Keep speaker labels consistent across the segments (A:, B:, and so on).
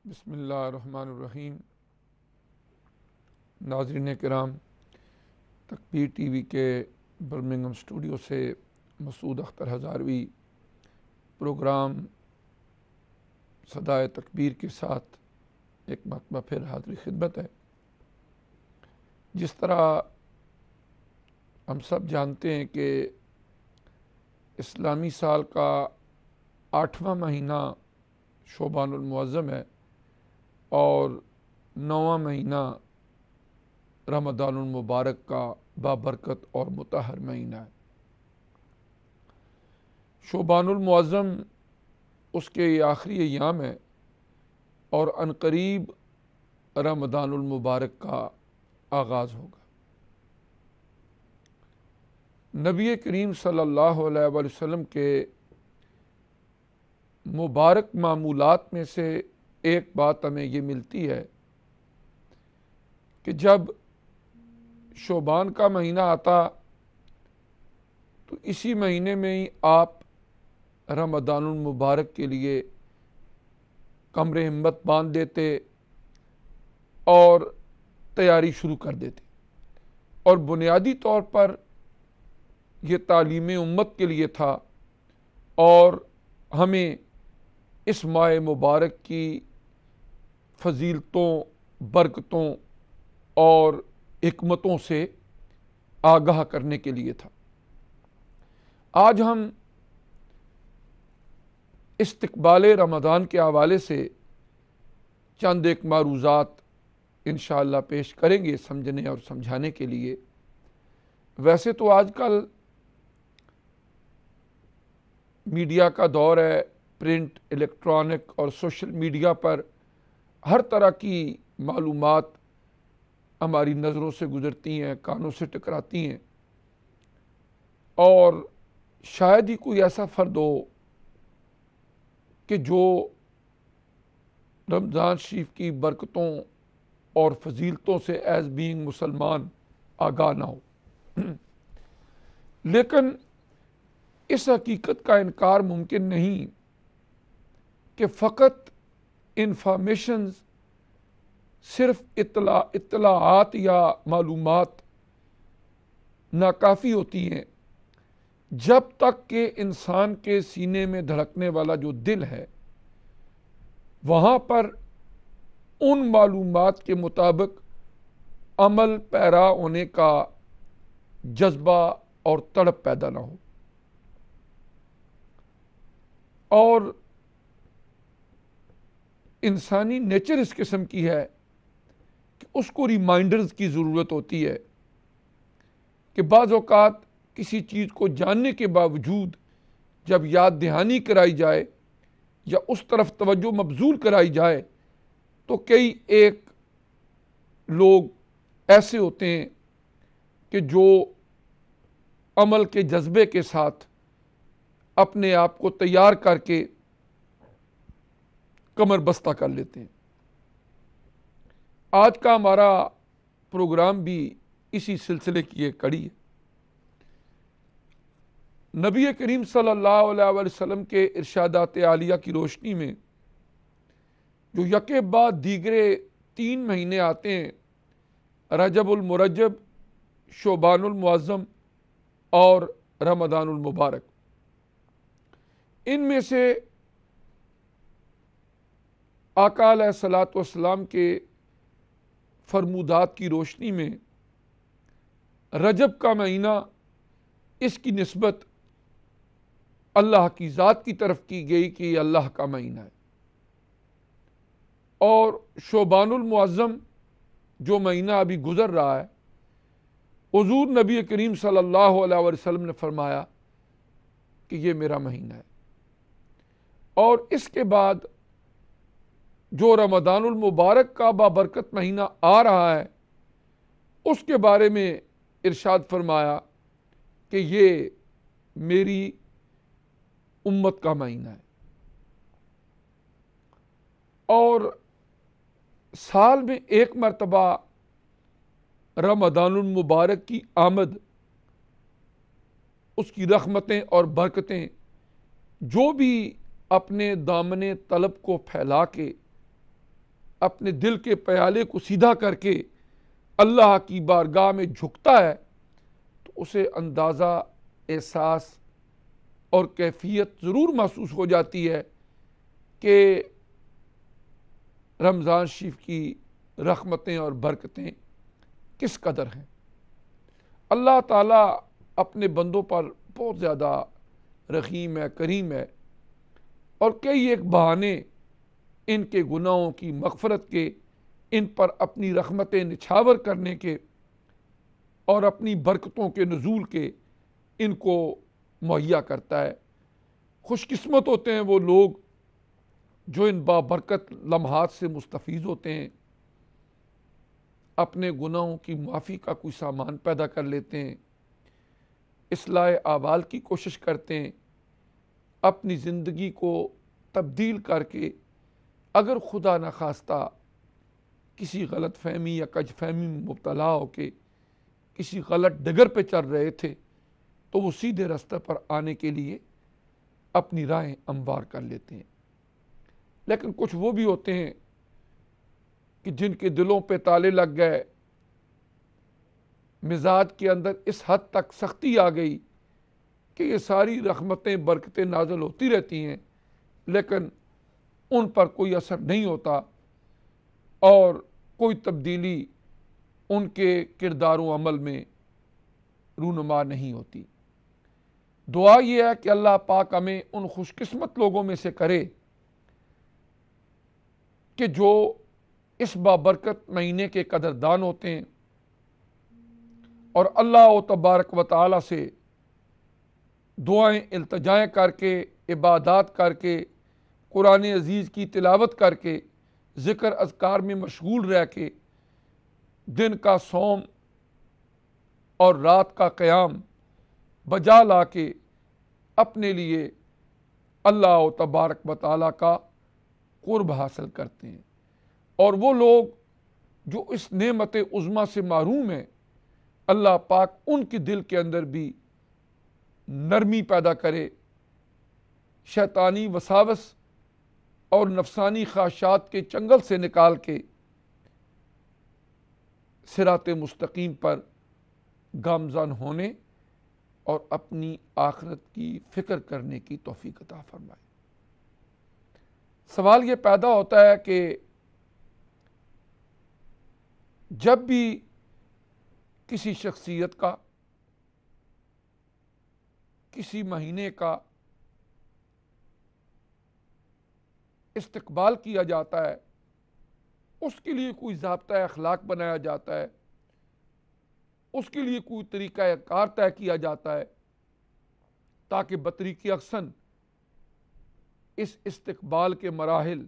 A: بسم اللہ الرحمن الرحیم۔ ناظرین کرام، تکبیر ٹی وی کے برمنگھم اسٹوڈیو سے مسعود اختر ہزاروی پروگرام صدائے تکبیر کے ساتھ ایک مرتبہ پھر حاضری خدمت ہے۔ جس طرح ہم سب جانتے ہیں کہ اسلامی سال کا 8واں مہینہ شعبان المعظم ہے اور 9واں مہینہ رمضان المبارک کا بابرکت اور مطہر مہینہ ہے۔ شعبان المعظم اس کے آخری ایام ہے اور عنقریب رمضان المبارک کا آغاز ہوگا۔ نبی کریم صلی اللہ علیہ وآلہ وسلم کے مبارک معمولات میں سے ایک بات ہمیں یہ ملتی ہے کہ جب شعبان کا مہینہ آتا تو اسی مہینے میں ہی آپ رمضان المبارک کے لیے کمر ہمت باندھ دیتے اور تیاری شروع کر دیتے، اور بنیادی طور پر یہ تعلیم امت کے لیے تھا اور ہمیں اس ماہ مبارک کی فضیلتوں، برکتوں اور حکمتوں سے آگاہ کرنے کے لیے تھا۔ آج ہم استقبال رمضان کے حوالے سے چند ایک معروضات انشاءاللہ پیش کریں گے سمجھنے اور سمجھانے کے لیے۔ ویسے تو آج کل میڈیا کا دور ہے، پرنٹ، الیکٹرانک اور سوشل میڈیا پر ہر طرح کی معلومات ہماری نظروں سے گزرتی ہیں، کانوں سے ٹکراتی ہیں، اور شاید ہی کوئی ایسا فرد ہو کہ جو رمضان شریف کی برکتوں اور فضیلتوں سے ایز بینگ مسلمان آگاہ نہ ہو۔ لیکن اس حقیقت کا انکار ممکن نہیں کہ فقط انفارمیشنز، صرف اطلاعات یا معلومات ناکافی ہوتی ہیں جب تک کہ انسان کے سینے میں دھڑکنے والا جو دل ہے وہاں پر ان معلومات کے مطابق عمل پیرا ہونے کا جذبہ اور تڑپ پیدا نہ ہو۔ اور انسانی نیچر اس قسم کی ہے کہ اس کو ریمائنڈرز کی ضرورت ہوتی ہے کہ بعض اوقات کسی چیز کو جاننے کے باوجود جب یاد دہانی کرائی جائے یا اس طرف توجہ مبذول کرائی جائے تو کئی ایک لوگ ایسے ہوتے ہیں کہ جو عمل کے جذبے کے ساتھ اپنے آپ کو تیار کر کے کمر بستہ کر لیتے ہیں۔ آج کا ہمارا پروگرام بھی اسی سلسلے کی ایک کڑی ہے۔ نبی کریم صلی اللہ علیہ وآلہ وسلم کے ارشادات عالیہ کی روشنی میں جو یکے بعد دیگرے 3 مہینے آتے ہیں، رجب المرجب، شعبان المعظم اور رمضان المبارک، ان میں سے آقا علیہ الصلوۃ والسلام کے فرمودات کی روشنی میں رجب کا مہینہ، اس کی نسبت اللہ کی ذات کی طرف کی گئی کہ یہ اللہ کا مہینہ ہے، اور شعبان المعظم جو مہینہ ابھی گزر رہا ہے، حضور نبی کریم صلی اللہ علیہ وسلم نے فرمایا کہ یہ میرا مہینہ ہے۔ اور اس کے بعد جو رمضان المبارک کا بابرکت مہینہ آ رہا ہے، اس کے بارے میں ارشاد فرمایا کہ یہ میری امت کا مہینہ ہے۔ اور سال میں ایک مرتبہ رمضان المبارک کی آمد، اس کی رحمتیں اور برکتیں جو بھی اپنے دامن طلب کو پھیلا کے اپنے دل کے پیالے کو سیدھا کر کے اللہ کی بارگاہ میں جھکتا ہے تو اسے اندازہ، احساس اور کیفیت ضرور محسوس ہو جاتی ہے کہ رمضان شریف کی رحمتیں اور برکتیں کس قدر ہیں۔ اللہ تعالیٰ اپنے بندوں پر بہت زیادہ رحیم ہے، کریم ہے، اور کئی ایک بہانے ان کے گناہوں کی مغفرت کے، ان پر اپنی رحمتیں نچھاور کرنے کے اور اپنی برکتوں کے نزول کے ان کو مہیا کرتا ہے۔ خوش قسمت ہوتے ہیں وہ لوگ جو ان بابرکت لمحات سے مستفیض ہوتے ہیں، اپنے گناہوں کی معافی کا کوئی سامان پیدا کر لیتے ہیں، اصلاح اعمال کی کوشش کرتے ہیں، اپنی زندگی کو تبدیل کر کے اگر خدا نخواستہ کسی غلط فہمی یا کج فہمی میں مبتلا ہو کے کسی غلط ڈگر پہ چل رہے تھے تو وہ سیدھے راستے پر آنے کے لیے اپنی راہیں ہموار کر لیتے ہیں۔ لیکن کچھ وہ بھی ہوتے ہیں کہ جن کے دلوں پہ تالے لگ گئے، مزاج کے اندر اس حد تک سختی آ گئی کہ یہ ساری رحمتیں برکتیں نازل ہوتی رہتی ہیں لیکن ان پر کوئی اثر نہیں ہوتا اور کوئی تبدیلی ان کے کردار و عمل میں رونما نہیں ہوتی۔ دعا یہ ہے کہ اللہ پاک ہمیں ان خوش قسمت لوگوں میں سے کرے کہ جو اس بابرکت مہینے کے قدردان ہوتے ہیں اور اللہ و تبارک و تعالی سے دعائیں التجائیں کر کے، عبادات کر کے، قرآن عزیز کی تلاوت کر کے، ذکر اذکار میں مشغول رہ کے، دن کا صوم اور رات کا قیام بجا لا کے اپنے لیے اللہ و تبارک و تعالیٰ کا قرب حاصل کرتے ہیں۔ اور وہ لوگ جو اس نعمت عظمیٰ سے محروم ہیں، اللہ پاک ان کے دل کے اندر بھی نرمی پیدا کرے، شیطانی وساوس اور نفسانی خواہشات کے چنگل سے نکال کے صراط مستقیم پر گامزن ہونے اور اپنی آخرت کی فکر کرنے کی توفیق عطا فرمائے۔ سوال یہ پیدا ہوتا ہے کہ جب بھی کسی شخصیت کا، کسی مہینے کا استقبال کیا جاتا ہے، اس کے لیے کوئی ضابطہ اخلاق بنایا جاتا ہے، اس کے لیے کوئی طریقہ کار طے کیا جاتا ہے تاکہ بطریق احسن اس استقبال کے مراحل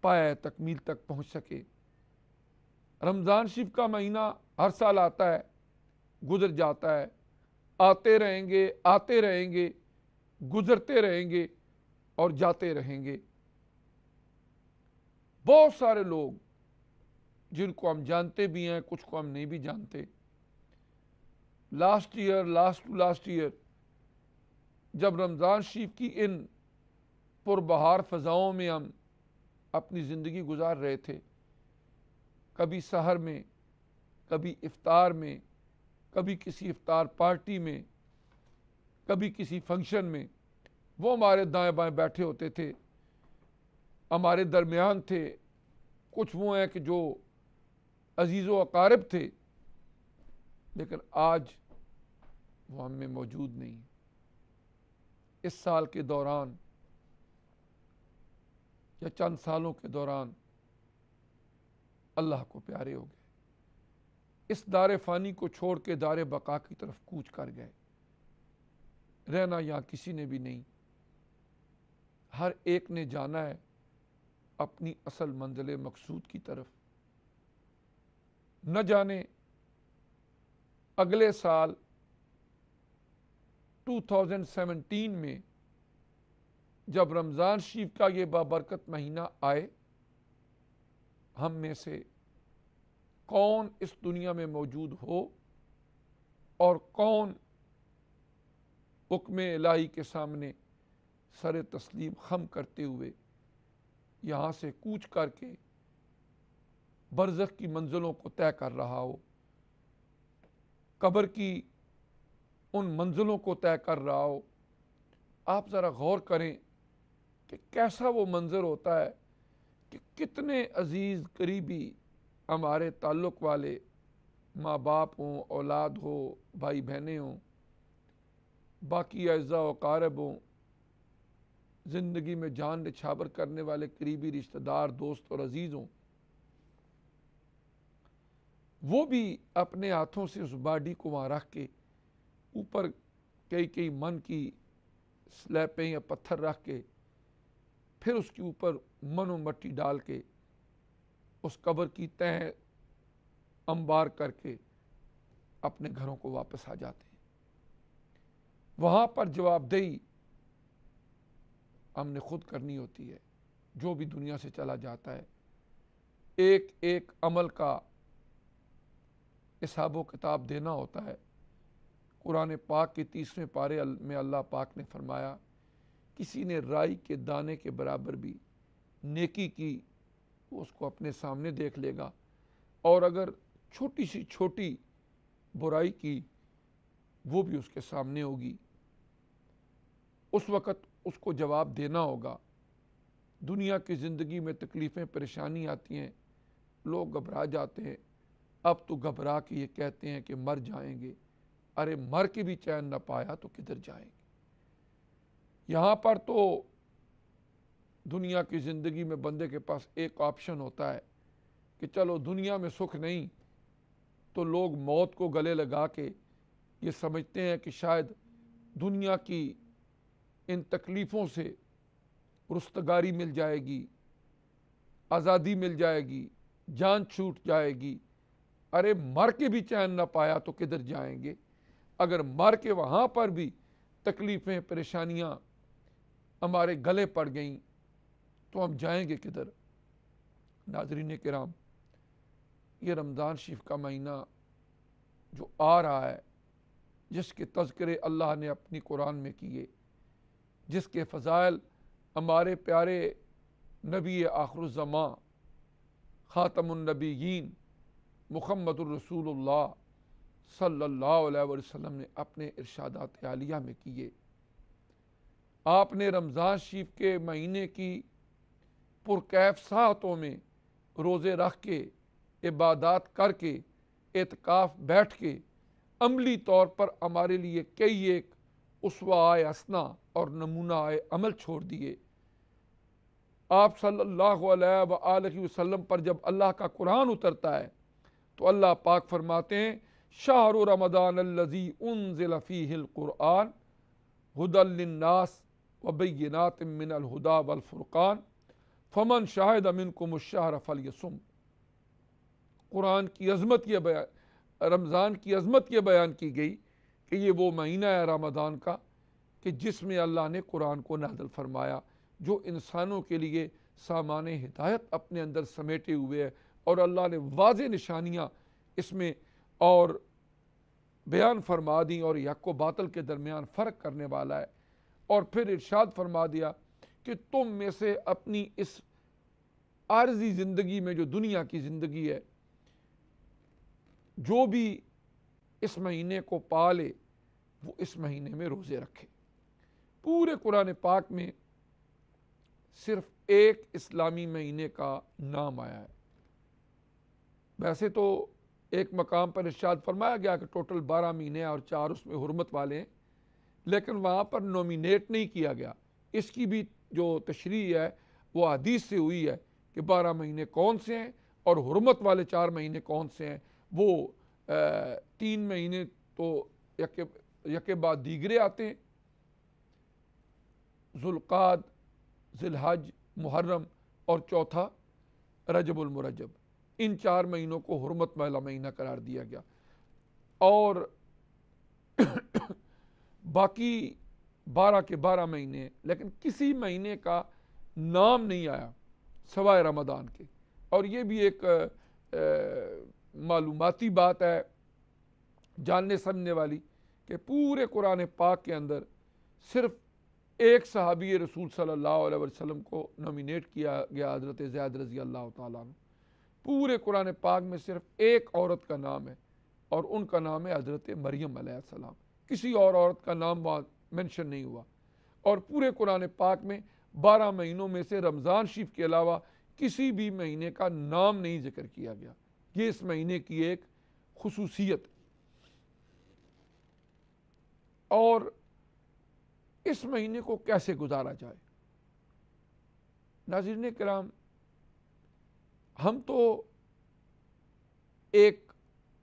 A: پائے تکمیل تک پہنچ سکے۔ رمضان شریف کا مہینہ ہر سال آتا ہے، گزر جاتا ہے، آتے رہیں گے، آتے رہیں گے، گزرتے رہیں گے اور جاتے رہیں گے۔ بہت سارے لوگ جن کو ہم جانتے بھی ہیں، کچھ کو ہم نہیں بھی جانتے، لاسٹ ایئر جب رمضان شریف کی ان پربہار فضاؤں میں ہم اپنی زندگی گزار رہے تھے، کبھی سحر میں، کبھی افطار میں، کبھی کسی افطار پارٹی میں، کبھی کسی فنکشن میں، وہ ہمارے دائیں بائیں بیٹھے ہوتے تھے، ہمارے درمیان تھے۔ کچھ وہ ہیں کہ جو عزیز و اقارب تھے لیکن آج وہ ہم میں موجود نہیں۔ اس سال کے دوران یا چند سالوں کے دوران اللہ کو پیارے ہو گئے، اس دار فانی کو چھوڑ کے دار بقا کی طرف کوچ کر گئے۔ رہنا یہاں کسی نے بھی نہیں، ہر ایک نے جانا ہے اپنی اصل منزل مقصود کی طرف۔ نہ جانے اگلے سال 2017 میں جب رمضان شریف کا یہ بابرکت مہینہ آئے، ہم میں سے کون اس دنیا میں موجود ہو اور کون حکم الہی کے سامنے سر تسلیم خم کرتے ہوئے یہاں سے کوچ کر کے برزخ کی منزلوں کو طے کر رہا ہو، قبر کی ان منزلوں کو طے کر رہا ہو، آپ ذرا غور کریں کہ کیسا وہ منظر ہوتا ہے کہ کتنے عزیز قریبی ہمارے تعلق والے ماں باپ ہوں، اولاد ہو، بھائی بہنیں ہوں، باقی اعزاء و اقارب ہوں، زندگی میں جان نچھاور کرنے والے قریبی رشتہ دار، دوست اور عزیز ہوں، وہ بھی اپنے ہاتھوں سے اس باڈی کو وہاں رکھ کے اوپر کئی من کی سلیپیں یا پتھر رکھ کے پھر اس کے اوپر من و مٹی ڈال کے اس قبر کی تہ انبار کر کے اپنے گھروں کو واپس آ جاتے ہیں۔ وہاں پر جواب دہی ہم نے خود کرنی ہوتی ہے۔ جو بھی دنیا سے چلا جاتا ہے ایک ایک عمل کا حساب و کتاب دینا ہوتا ہے۔ قرآن پاک کے 30ویں پارے میں اللہ پاک نے فرمایا، کسی نے رائی کے دانے کے برابر بھی نیکی کی وہ اس کو اپنے سامنے دیکھ لے گا، اور اگر چھوٹی سی چھوٹی برائی کی وہ بھی اس کے سامنے ہوگی۔ اس وقت اس کو جواب دینا ہوگا۔ دنیا کی زندگی میں تکلیفیں پریشانی آتی ہیں، لوگ گھبرا جاتے ہیں، اب تو گھبرا کے یہ کہتے ہیں کہ مر جائیں گے۔ ارے مر کے بھی چین نہ پایا تو کدھر جائیں گے؟ یہاں پر تو دنیا کی زندگی میں بندے کے پاس ایک آپشن ہوتا ہے کہ چلو دنیا میں سکھ نہیں تو لوگ موت کو گلے لگا کے یہ سمجھتے ہیں کہ شاید دنیا کی ان تکلیفوں سے رستگاری مل جائے گی، آزادی مل جائے گی، جان چھوٹ جائے گی۔ ارے مر کے بھی چین نہ پایا تو کدھر جائیں گے؟ اگر مر کے وہاں پر بھی تکلیفیں پریشانیاں ہمارے گلے پڑ گئیں تو ہم جائیں گے کدھر؟ ناظرین کرام، یہ رمضان شریف کا مہینہ جو آ رہا ہے، جس کے تذکرے اللہ نے اپنی قرآن میں کیے، جس کے فضائل ہمارے پیارے نبی آخر الزمان خاتم النبیین محمد الرسول اللہ صلی اللہ علیہ وسلم نے اپنے ارشادات عالیہ میں کیے۔ آپ نے رمضان شریف کے مہینے کی پرکیف ساعتوں میں روزے رکھ کے، عبادات کر کے، اعتکاف بیٹھ کے عملی طور پر ہمارے لیے کئی ایک اسوہ حسنہ اور نمونہ عمل چھوڑ دیے۔ آپ صلی اللہ علیہ وآلہ وسلم پر جب اللہ کا قرآن اترتا ہے تو اللہ پاک فرماتے ہیں، شہر رمضان الذی انزل فیہ القرآن ھدی للناس وبینات من الھدی والفرقان فمن شہد منکم الشہر فلیصم۔ قرآن کی عظمت یہ رمضان کی عظمت یہ بیان کی گئی کہ یہ وہ مہینہ ہے رمضان کا کہ جس میں اللہ نے قرآن کو نازل فرمایا، جو انسانوں کے لیے سامان ہدایت اپنے اندر سمیٹے ہوئے ہے، اور اللہ نے واضح نشانیاں اس میں اور بیان فرما دی اور حق و باطل کے درمیان فرق کرنے والا ہے۔ اور پھر ارشاد فرما دیا کہ تم میں سے اپنی اس عارضی زندگی میں جو دنیا کی زندگی ہے، جو بھی اس مہینے کو پالے وہ اس مہینے میں روزے رکھے۔ پورے قرآن پاک میں صرف ایک اسلامی مہینے کا نام آیا ہے۔ ویسے تو ایک مقام پر ارشاد فرمایا گیا کہ ٹوٹل 12 مہینے اور 4 اس میں حرمت والے ہیں، لیکن وہاں پر نومینیٹ نہیں کیا گیا۔ اس کی بھی جو تشریح ہے وہ حدیث سے ہوئی ہے کہ 12 مہینے کون سے ہیں اور حرمت والے 4 مہینے کون سے ہیں۔ وہ 3 مہینے تو یکے بعد دیگرے آتے ہیں، ذوالقعد، ذی الحج، محرم اور چوتھا رجب المرجب۔ ان 4 مہینوں کو حرمت والا مہینہ قرار دیا گیا، اور باقی 12 کے 12 مہینے، لیکن کسی مہینے کا نام نہیں آیا سوائے رمضان کے۔ اور یہ بھی ایک معلوماتی بات ہے جاننے سمجھنے والی کہ پورے قرآن پاک کے اندر صرف ایک صحابی رسول صلی اللہ علیہ وسلم کو نومینیٹ کیا گیا، حضرت زید رضی اللہ تعالیٰ عنہ۔ پورے قرآن پاک میں صرف ایک عورت کا نام ہے اور ان کا نام ہے حضرت مریم علیہ السلام. کسی اور عورت کا نام وہاں مینشن نہیں ہوا. اور پورے قرآن پاک میں 12 مہینوں میں سے رمضان شریف کے علاوہ کسی بھی مہینے کا نام نہیں ذکر کیا گیا. یہ اس مہینے کی ایک خصوصیت. اور اس مہینے کو کیسے گزارا جائے؟ ناظرین کرام، ہم تو ایک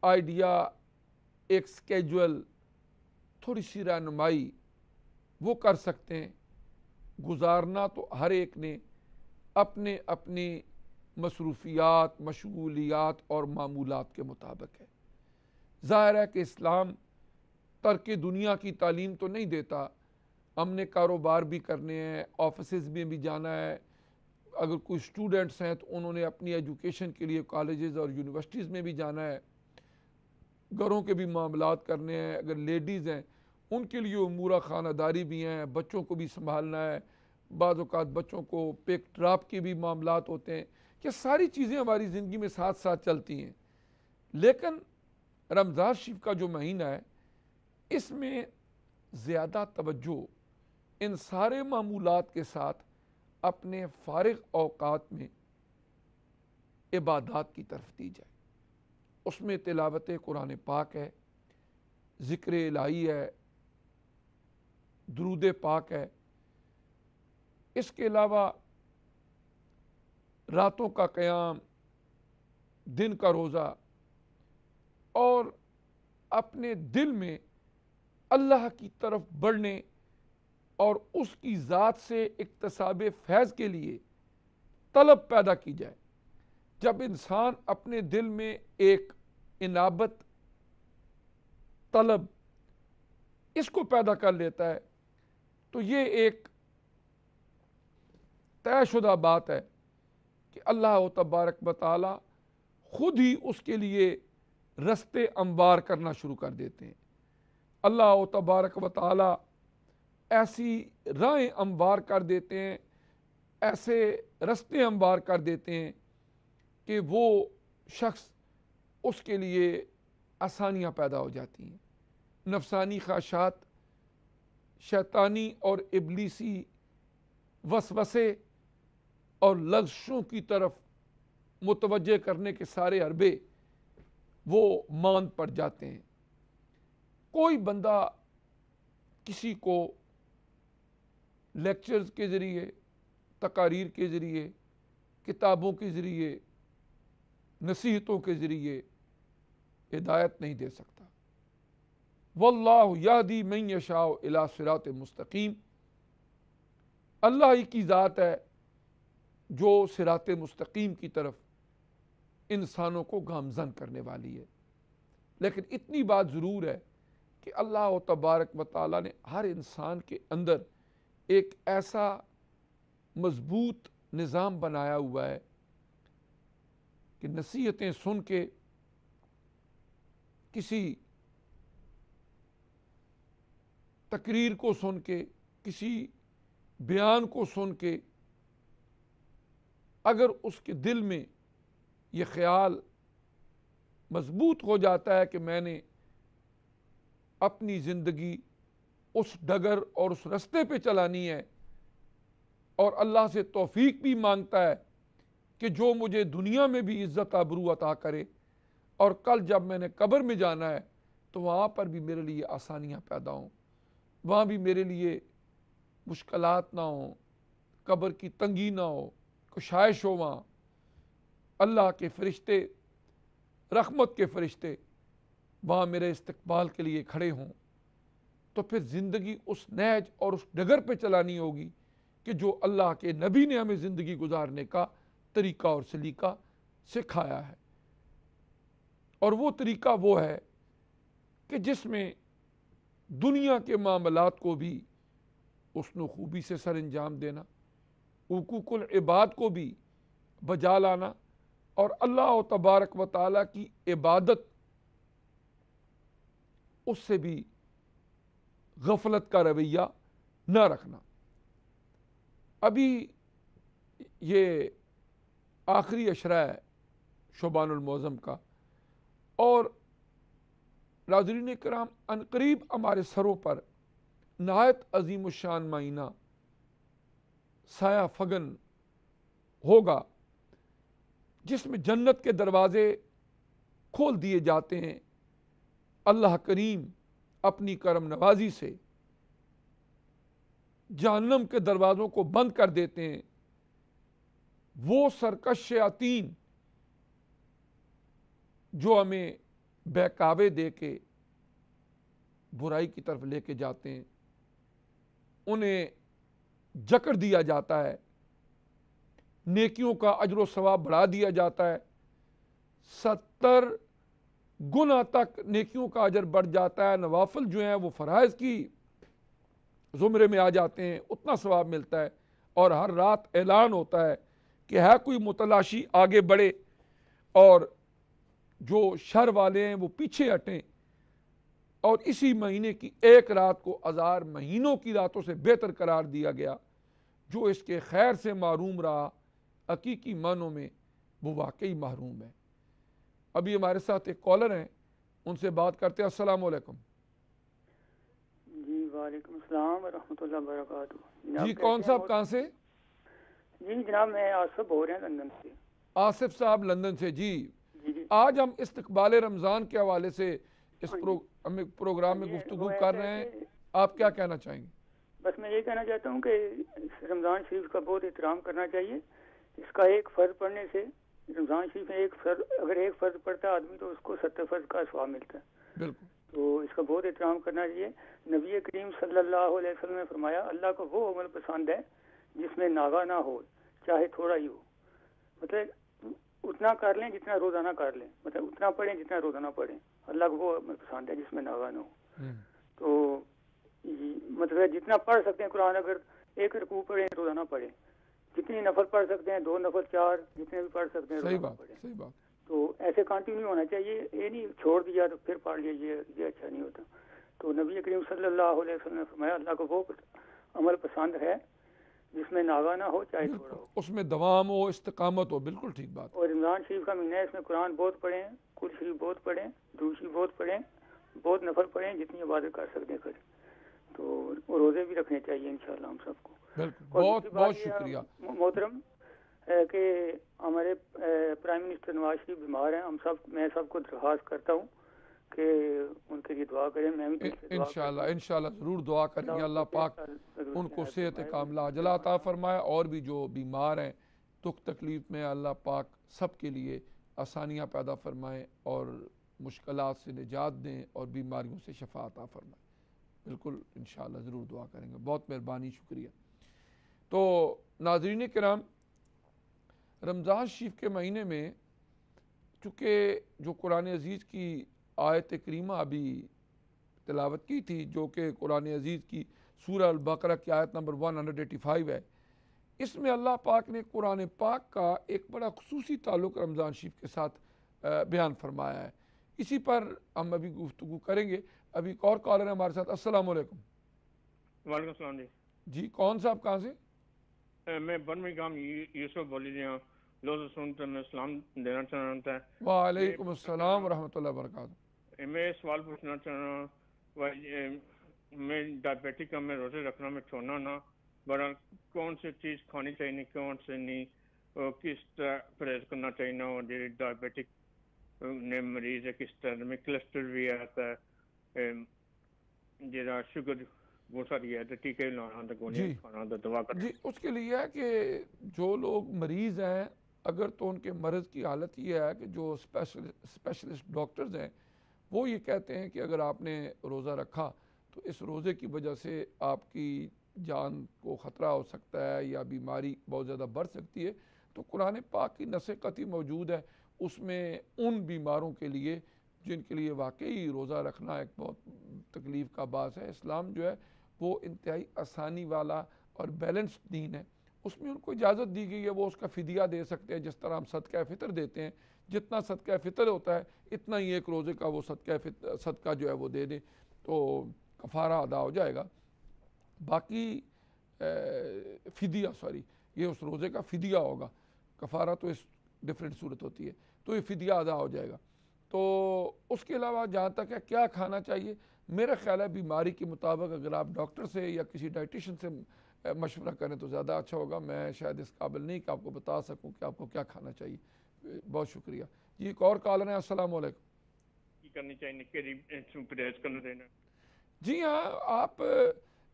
A: آئیڈیا، ایک سکیجول، تھوڑی سی رہنمائی وہ کر سکتے ہیں. گزارنا تو ہر ایک نے اپنے اپنی مصروفیات، مشغولیات اور معمولات کے مطابق ہے. ظاہر ہے کہ اسلام ترک دنیا کی تعلیم تو نہیں دیتا. ہم نے کاروبار بھی کرنے ہیں، آفیسز میں بھی جانا ہے. اگر کوئی اسٹوڈنٹس ہیں تو انہوں نے اپنی ایجوکیشن کے لیے کالجز اور یونیورسٹیز میں بھی جانا ہے. گھروں کے بھی معاملات کرنے ہیں. اگر لیڈیز ہیں ان کے لیے امور خانہ داری بھی ہیں، بچوں کو بھی سنبھالنا ہے. بعض اوقات بچوں کو پیک ڈراپ کے بھی معاملات ہوتے ہیں. یہ ساری چیزیں ہماری زندگی میں ساتھ ساتھ چلتی ہیں. لیکن رمضان شریف کا جو مہینہ ہے اس میں زیادہ توجہ ان سارے معمولات کے ساتھ اپنے فارغ اوقات میں عبادات کی طرف دی جائے. اس میں تلاوت قرآن پاک ہے، ذکر الہی ہے، درود پاک ہے. اس کے علاوہ راتوں کا قیام، دن کا روزہ، اور اپنے دل میں اللہ کی طرف بڑھنے اور اس کی ذات سے اکتساب فیض کے لیے طلب پیدا کی جائے. جب انسان اپنے دل میں ایک انابت، طلب، اس کو پیدا کر لیتا ہے تو یہ ایک طے شدہ بات ہے کہ اللہ تبارک و تعالی خود ہی اس کے لیے رستے ہموار کرنا شروع کر دیتے ہیں. اللہ تبارک و تعالی ایسی راہیں ہموار کر دیتے ہیں، ایسے رستے ہموار کر دیتے ہیں کہ وہ شخص، اس کے لیے آسانیاں پیدا ہو جاتی ہیں. نفسانی خواہشات، شیطانی اور ابلیسی وسوسے اور لغزشوں کی طرف متوجہ کرنے کے سارے حربے وہ ماند پڑ جاتے ہیں. کوئی بندہ کسی کو لیکچرز کے ذریعے، تقاریر کے ذریعے، کتابوں کے ذریعے، نصیحتوں کے ذریعے ہدایت نہیں دے سکتا. واللہ یہدی من یشاء الی صراط مستقیم. اللہ ہی کی ذات ہے جو صراط مستقیم کی طرف انسانوں کو گامزن کرنے والی ہے. لیکن اتنی بات ضرور ہے کہ اللہ تبارک و تعالیٰ نے ہر انسان کے اندر ایک ایسا مضبوط نظام بنایا ہوا ہے کہ نصیحتیں سن کے، کسی تقریر کو سن کے، کسی بیان کو سن کے، اگر اس کے دل میں یہ خیال مضبوط ہو جاتا ہے کہ میں نے اپنی زندگی اس ڈگر اور اس رستے پہ چلانی ہے، اور اللہ سے توفیق بھی مانگتا ہے کہ جو مجھے دنیا میں بھی عزت آبرو عطا کرے، اور کل جب میں نے قبر میں جانا ہے تو وہاں پر بھی میرے لیے آسانیاں پیدا ہوں، وہاں بھی میرے لیے مشکلات نہ ہوں، قبر کی تنگی نہ ہو، کشائش ہو. وہاں اللہ کے فرشتے، رحمت کے فرشتے وہاں میرے استقبال کے لیے کھڑے ہوں. تو پھر زندگی اس نہج اور اس ڈگر پہ چلانی ہوگی کہ جو اللہ کے نبی نے ہمیں زندگی گزارنے کا طریقہ اور سلیقہ سکھایا ہے. اور وہ طریقہ وہ ہے کہ جس میں دنیا کے معاملات کو بھی حسن و خوبی سے سر انجام دینا، حقوق العباد کو بھی بجا لانا، اور اللہ تبارک و تعالیٰ کی عبادت اس سے بھی غفلت کا رویہ نہ رکھنا. ابھی یہ آخری عشرہ ہے شعبان المعظم کا۔ اور ناظرین کرام، عنقریب ہمارے سروں پر نہایت عظیم الشان مہینہ سایہ فگن ہوگا، جس میں جنت کے دروازے کھول دیے جاتے ہیں۔ اللہ کریم اپنی کرم نوازی سے جہنم کے دروازوں کو بند کر دیتے ہیں۔ وہ سرکش شیاطین جو ہمیں بہکاوے دے کے برائی کی طرف لے کے جاتے ہیں، انہیں جکڑ دیا جاتا ہے، نیکیوں کا اجر و ثواب بڑھا دیا جاتا ہے، 70 گنا تک نیکیوں کا اجر بڑھ جاتا ہے۔ نوافل جو ہیں وہ فرائض کی زمرے میں آ جاتے ہیں، اتنا ثواب ملتا ہے۔ اور ہر رات اعلان ہوتا ہے کہ ہے کوئی متلاشی آگے بڑھے، اور جو شر والے ہیں وہ پیچھے ہٹیں۔ اور اسی مہینے کی ایک رات کو 1000 مہینوں کی راتوں سے بہتر قرار دیا گیا۔ جو اس کے خیر سے محروم رہا، حقیقی معنوں میں وہ واقعی محروم ہے۔ ابھی ہمارے ساتھ ایک کالر ہیں، ان سے بات کرتے ہیں۔ السلام علیکم۔
B: جی وعلیکم السلام ورحمۃ اللہ وبرکاتہ۔
A: جی کون صاحب کہاں سے؟
B: جی جناب میں آصف ہو رہے ہیں لندن سے۔
A: آصف صاحب لندن سے، جی
B: جی
A: آج ہم استقبال رمضان کے حوالے سے اس پروگرام میں گفتگو کر رہے ہیں، آپ کیا کہنا چاہیں گے؟
B: بس میں یہ کہنا چاہتا ہوں کہ رمضان شریف کا بہت احترام کرنا چاہیے۔ اس کا ایک فرض پڑھنے سے، رمضان شریف میں اگر ایک فرض پڑھتا ہے آدمی تو اس کو 70 فرض کا ثواب ملتا ہے۔
A: بالکل،
B: تو اس کا بہت احترام کرنا چاہیے۔ نبی کریم صلی اللہ علیہ وسلم نے فرمایا اللہ کو وہ عمل پسند ہے جس میں ناغہ نہ ہو، چاہے تھوڑا ہی ہو۔ مطلب اتنا کر لیں جتنا روزانہ کر لیں، مطلب اتنا پڑھیں جتنا روزانہ پڑھیں۔ اللہ کو وہ عمل پسند ہے جس میں ناغہ نہ ہو۔ تو مطلب جتنا پڑھ سکتے ہیں قرآن، اگر ایک رکوع پڑھیں روزانہ پڑھیں، جتنی نفل پڑھ سکتے ہیں، 2 نفل 4 جتنے بھی پڑھ سکتے ہیں روزانہ پڑھیں۔
A: صحیح بات۔
B: تو ایسے کنٹینیو ہونا چاہیے، یہ نہیں چھوڑ دیا تو پھر پڑھ لیا، یہ اچھا نہیں ہوتا۔ تو نبی کریم صلی اللہ علیہ وسلم نے فرمایا اللہ کو وہ عمل پسند ہے جس میں ناغہ نہ ہو، چاہے تھوڑا ہو،
A: اس میں دوام ہو، استقامت ہو۔ بالکل ٹھیک بات۔
B: اور رمضان شریف کا مہینہ ہے، اس میں قرآن بہت پڑھیں، قرآن شریف بہت پڑھیں، درود شریف بہت پڑھیں، بہت نفل پڑھیں، جتنی عبادت کر سکتے ہیں کریں۔ تو روزے بھی رکھنے چاہیے انشاءاللہ ہم سب کو۔
A: بالکل، بہت بہت شکریہ
B: محترم کہ ہمارے پرائم منسٹر نواز شریف بیمار ہیں، میں سب کو درخواست کرتا ہوں کہ ان کے لیے دعا کریں۔ میں بھی
A: انشاءاللہ ضرور دعا کریں گے۔ اللہ پاک ان کو صحت کاملہ عاجلہ عطا فرمائے، اور بھی جو بیمار ہیں دکھ تکلیف میں، اللہ پاک سب کے لیے آسانیاں پیدا فرمائیں اور مشکلات سے نجات دیں اور بیماریوں سے شفا عطا فرمائیں۔ بالکل انشاءاللہ ضرور دعا کریں گے۔ بہت مہربانی، شکریہ۔ تو ناظرین کرام، رمضان شریف کے مہینے میں چونکہ جو قرآن عزیز کی آیت کریمہ ابھی تلاوت کی تھی، جو کہ قرآن عزیز کی سورہ البقرہ کی آیت نمبر 185 ہے، اس میں اللہ پاک نے قرآن پاک کا ایک بڑا خصوصی تعلق رمضان شریف کے ساتھ بیان فرمایا ہے۔ اسی پر ہم ابھی گفتگو کریں گے۔ ابھی ایک اور کالر ہے ہمارے ساتھ۔ السلام علیکم۔
C: وعلیکم السلام۔
A: جی کون صاحب کہاں سے؟
C: میں برمنگھم یوسف بولی رہا ہوں۔ لوگ سنتے میں اسلام دینا چاہ رہا ہوں۔
A: وعلیکم السلام ورحمۃ اللہ وبرکاتہ۔
C: میں سوال پوچھنا چاہ رہا ہوں، میں ڈائبیٹک کا، میں روزے رکھنا میں چھوڑنا نہ، بڑا کون سی چیز کھانی چاہیے نہیں، کون سے نہیں، کس طرح پرہیز کرنا چاہیے نہ، اور ڈائبیٹک نے مریض ہے کس طرح میں کولسٹرول بھی آتا ہے، جرا شوگر بہت ساری ہے، تو ٹیکے لانا تو گولیاں کھانا تو دوا کرنا۔
A: جی اس کے لیے ہے کہ جو لوگ مریض ہیں، اگر تو ان کے مرض کی حالت یہ ہے کہ جو اسپیشلسٹ ڈاکٹرز ہیں وہ یہ کہتے ہیں کہ اگر آپ نے روزہ رکھا تو اس روزے کی وجہ سے آپ کی جان کو خطرہ ہو سکتا ہے یا بیماری بہت زیادہ بڑھ سکتی ہے، تو قرآن پاک کی نص قطعی موجود ہے اس میں ان بیماروں کے لیے جن کے لیے واقعی روزہ رکھنا ایک بہت تکلیف کا باعث ہے۔ اسلام جو ہے وہ انتہائی آسانی والا اور بیلنسڈ دین ہے، اس میں ان کو اجازت دی گئی ہے وہ اس کا فدیہ دے سکتے ہیں، جس طرح ہم صدقہ فطر دیتے ہیں، جتنا صدقہ فطر ہوتا ہے اتنا ہی ایک روزے کا وہ صدقہ جو ہے وہ دے دیں تو کفارہ ادا ہو جائے گا۔ باقی فدیہ یہ اس روزے کا فدیہ ہوگا، کفارہ تو اس ڈفرینٹ صورت ہوتی ہے، تو یہ فدیہ ادا ہو جائے گا۔ تو اس کے علاوہ جہاں تک ہے کیا کھانا چاہیے، میرا خیال ہے بیماری کے مطابق اگر آپ ڈاکٹر سے یا کسی ڈائٹیشن سے مشورہ کریں تو زیادہ اچھا ہوگا۔ میں شاید اس قابل نہیں کہ آپ کو بتا سکوں کہ آپ کو کیا کھانا چاہیے۔ بہت شکریہ جی۔ ایک اور کالر ہے، السلام علیکم۔
C: کرنی چاہیے پرہیز کرنا دینا؟
A: جی ہاں، آپ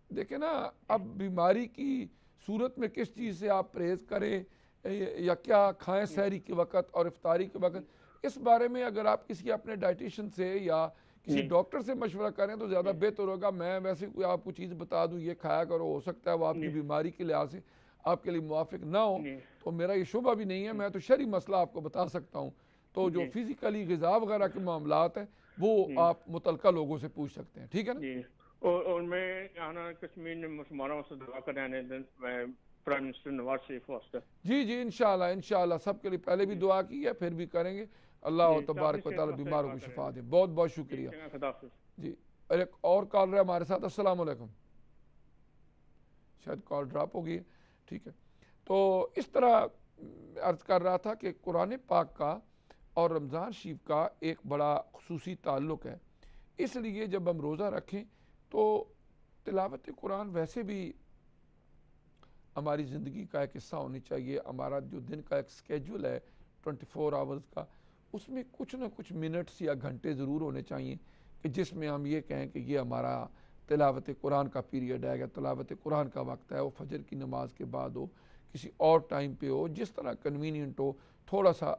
A: دیکھیں نا، اب بیماری کی صورت میں کس چیز سے آپ پرہیز کریں یا کیا کھائیں سحری کے وقت اور افطاری کے وقت، اس بارے میں اگر آپ کسی اپنے ڈائٹیشن سے یا کسی ڈاکٹر سے مشورہ کریں تو زیادہ بہتر ہوگا۔ میں ویسے کوئی آپ کو چیز بتا دوں یہ کھایا کرو، ہو سکتا ہے وہ آپ کی بیماری کے لحاظ سے آپ کے لیے موافق نہ ہو، تو میرا یہ شبہ بھی نہیں ہے، میں تو شرعی مسئلہ آپ کو بتا سکتا ہوں۔ تو جو فزیکلی غذا وغیرہ کے معاملات ہیں وہ آپ متعلقہ لوگوں سے پوچھ سکتے ہیں، ٹھیک ہے نا؟
C: اور میں آنا کشمیر میں مسلمانوں سے دعا کرانے پرائم منسٹر نواز شریف واسطے۔
A: جی انشاءاللہ سب کے لیے پہلے بھی دعا کی ہے، پھر بھی کریں گے۔ اللہ تبارک و تعالی بیماروں کو شفا دے۔ بہت بہت شکریہ جی۔ ایک اور کال ہے ہمارے ساتھ، السلام علیکم۔ شاید کال ڈراپ ہو گئی ہے، ٹھیک ہے۔ تو اس طرح عرض کر رہا تھا کہ قرآن پاک کا اور رمضان شریف کا ایک بڑا خصوصی تعلق ہے، اس لیے جب ہم روزہ رکھیں تو تلاوت قرآن ویسے بھی ہماری زندگی کا ایک حصہ ہونی چاہیے۔ ہمارا جو دن کا ایک سکیجول ہے 24 آورز کا، اس میں کچھ نہ کچھ منٹس یا گھنٹے ضرور ہونے چاہیے کہ جس میں ہم یہ کہیں کہ یہ ہمارا تلاوت قرآن کا پیریڈ ہے، یا تلاوت قرآن کا وقت ہے، وہ فجر کی نماز کے بعد ہو، کسی اور ٹائم پہ ہو، جس طرح کنوینینٹ ہو، تھوڑا سا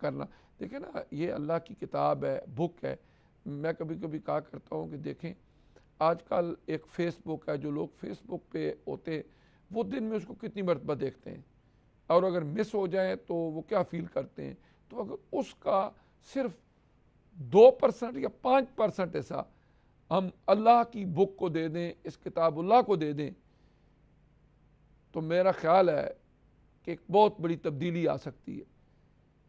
A: کرنا۔ دیکھیں نا، یہ اللہ کی کتاب ہے، بک ہے۔ میں کبھی کبھی کہا کرتا ہوں کہ دیکھیں آج کل ایک فیس بک ہے، جو لوگ فیس بک پہ ہوتے وہ دن میں اس کو کتنی مرتبہ دیکھتے ہیں، اور اگر مس ہو جائیں تو وہ کیا فیل کرتے ہیں۔ تو اگر اس کا صرف 2% یا 5% ایسا ہم اللہ کی بک کو دے دیں، اس کتاب اللہ کو دے دیں، تو میرا خیال ہے کہ ایک بہت بڑی تبدیلی آ سکتی ہے۔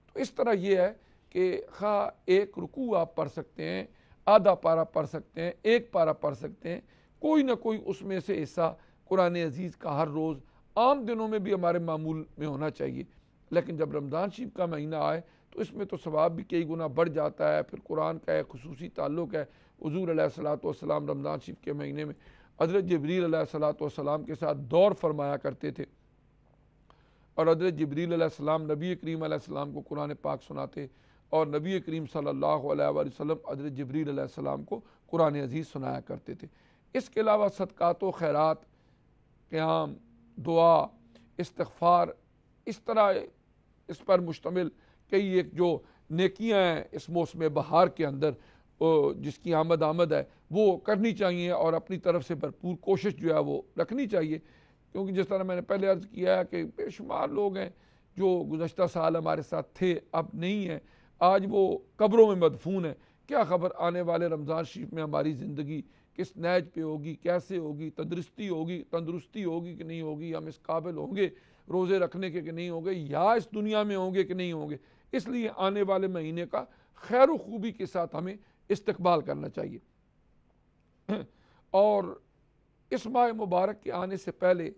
A: تو اس طرح یہ ہے کہ خواہ ایک رکوع آپ پڑھ سکتے ہیں، آدھا پارہ پڑھ سکتے ہیں، ایک پارہ پڑھ سکتے ہیں، کوئی نہ کوئی اس میں سے حصہ قرآن عزیز کا ہر روز عام دنوں میں بھی ہمارے معمول میں ہونا چاہیے، لیکن جب رمضان شریف کا مہینہ آئے تو اس میں تو ثواب بھی کئی گنا بڑھ جاتا ہے۔ پھر قرآن کا ایک خصوصی تعلق ہے۔ حضور علیہ الصلوۃ والسلام رمضان شریف کے مہینے میں حضرت جبریل علیہ الصلوۃ والسلام کے ساتھ دور فرمایا کرتے تھے، اور حضرت جبریل علیہ السلام نبی کریم علیہ السلام کو قرآن پاک سناتے، اور نبی کریم صلی اللہ علیہ وآلہ وسلم حضرت جبریل علیہ السلام کو قرآن عزیز سنایا کرتے تھے۔ اس کے علاوہ صدقات و خیرات، قیام، دعا، استغفار، اس طرح اس پر مشتمل کئی ایک جو نیکیاں ہیں اس موسم بہار کے اندر جس کی آمد ہے وہ کرنی چاہیے، اور اپنی طرف سے بھرپور کوشش جو ہے وہ رکھنی چاہیے، کیونکہ جس طرح میں نے پہلے عرض کیا ہے کہ بے شمار لوگ ہیں جو گزشتہ سال ہمارے ساتھ تھے، اب نہیں ہیں، آج وہ قبروں میں مدفون ہیں۔ کیا خبر آنے والے رمضان شریف میں ہماری زندگی کس نہج پہ ہوگی، کیسے ہوگی، تندرستی ہوگی کہ نہیں ہوگی، ہم اس قابل ہوں گے روزے رکھنے کے کہ نہیں ہوں گے، یا اس دنیا میں ہوں گے کہ نہیں ہوں گے۔ اس لیے آنے والے مہینے کا خیر و خوبی کے ساتھ ہمیں استقبال کرنا چاہیے، اور اس ماہ مبارک کے آنے سے پہلے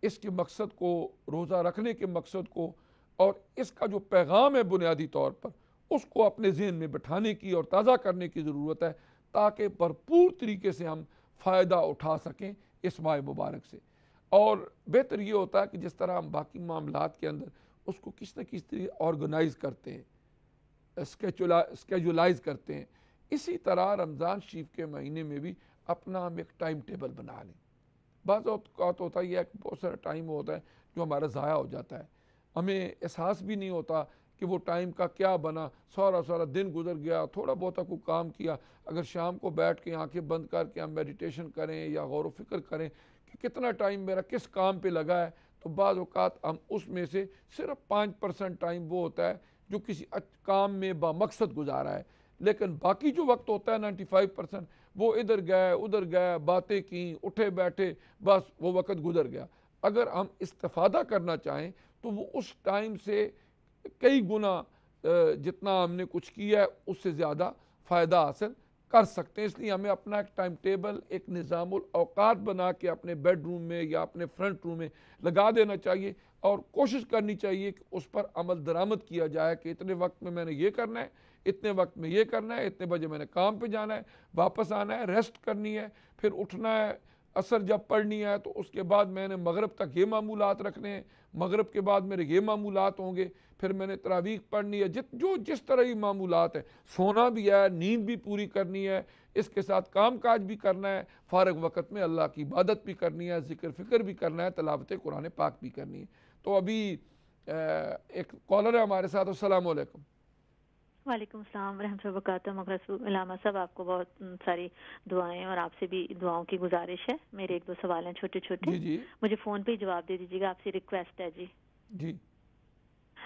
A: اس کے مقصد کو، روزہ رکھنے کے مقصد کو، اور اس کا جو پیغام ہے بنیادی طور پر، اس کو اپنے ذہن میں بٹھانے کی اور تازہ کرنے کی ضرورت ہے، تاکہ بھرپور طریقے سے ہم فائدہ اٹھا سکیں اس ماہ مبارک سے۔ اور بہتر یہ ہوتا ہے کہ جس طرح ہم باقی معاملات کے اندر اس کو کس نہ کس طرح آرگنائز کرتے ہیں، اسکیجولائز کرتے ہیں، اسی طرح رمضان شریف کے مہینے میں بھی اپنا ہم ایک ٹائم ٹیبل بنا لیں۔ بعض اوقات ہوتا ہے کہ بہت سارا ٹائم ہوتا ہے جو ہمارا ضائع ہو جاتا ہے، ہمیں احساس بھی نہیں ہوتا کہ وہ ٹائم کا کیا بنا، سارا دن گزر گیا، تھوڑا بہت کوئی کام کیا۔ اگر شام کو بیٹھ کے آنکھیں بند کر کے ہم میڈیٹیشن کریں یا غور و فکر کریں کہ کتنا ٹائم میرا کس کام پہ لگا ہے، تو بعض اوقات ہم اس میں سے صرف 5% ٹائم وہ ہوتا ہے جو کسی کام میں بامقصد گزارا ہے، لیکن باقی جو وقت ہوتا ہے 95% وہ ادھر گئے، باتیں کیں، اٹھے بیٹھے، بس وہ وقت گزر گیا۔ اگر ہم استفادہ کرنا چاہیں تو وہ اس ٹائم سے کئی گنا جتنا ہم نے کچھ کیا ہے اس سے زیادہ فائدہ حاصل کر سکتے ہیں. اس لیے ہمیں اپنا ایک ٹائم ٹیبل, ایک نظام الاوقات بنا کے اپنے بیڈ روم میں یا اپنے فرنٹ روم میں لگا دینا چاہیے, اور کوشش کرنی چاہیے کہ اس پر عمل درآمد کیا جائے کہ اتنے وقت میں نے یہ کرنا ہے, اتنے وقت میں یہ کرنا ہے, اتنے بجے میں نے کام پہ جانا ہے, واپس آنا ہے, ریسٹ کرنی ہے, پھر اٹھنا ہے, عصر جب پڑھنی ہے تو اس کے بعد میں نے مغرب تک یہ معمولات رکھنے ہیں, مغرب کے بعد میرے یہ معمولات ہوں گے, پھر میں نے تراویح پڑھنی ہے, جس طرح ہی معمولات ہیں, سونا بھی ہے, نیند بھی پوری کرنی ہے, اس کے ساتھ کام کاج بھی کرنا ہے, فارغ وقت میں اللہ کی عبادت بھی کرنی ہے, ذکر فکر بھی کرنا ہے, تلاوت قرآن پاک بھی کرنی ہے. تو ابھی ایک کالر ہے ہمارے ساتھ. السلام علیکم.
D: وعلیکم السلام ورحمۃ اللہ وبرکاتہ. مغرب علامہ صاحب, آپ کو بہت ساری دعائیں, اور آپ سے بھی دعاؤں کی گزارش ہے. میرے ایک دو سوال ہیں چھوٹے چھوٹے,
A: جی جی
D: مجھے فون پہ ہی جواب دے دیجیے گا, آپ سے ریکویسٹ ہے. جی
A: جی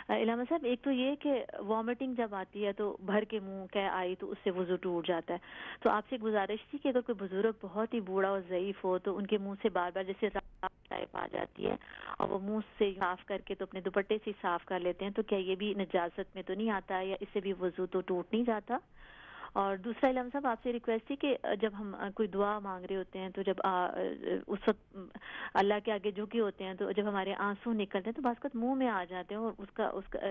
D: علامہ صاحب, ایک تو یہ کہ وامٹنگ جب آتی ہے تو بھر کے منہ کہہ آئی تو اس سے وضو ٹوٹ جاتا ہے. تو آپ سے گزارش تھی کہ اگر کوئی بزرگ بہت ہی بوڑھا اور ضعیف ہو تو ان کے منہ سے بار بار جیسے ٹائپ آ جاتی ہے, اور وہ منہ سے صاف کر کے تو اپنے دوپٹے سے صاف کر لیتے ہیں, تو کیا یہ بھی نجاست میں تو نہیں آتا ہے, یا اس سے بھی وضو تو ٹوٹ نہیں جاتا؟ اور دوسرا علامہ صاحب, آپ سے ریکویسٹ تھی کہ جب ہم کوئی دعا مانگ رہے ہوتے ہیں تو جب اس وقت اللہ کے آگے جھکے ہوتے ہیں تو جب ہمارے آنسو نکلتے ہیں تو بعض اوقات منہ میں آ جاتے ہیں, اور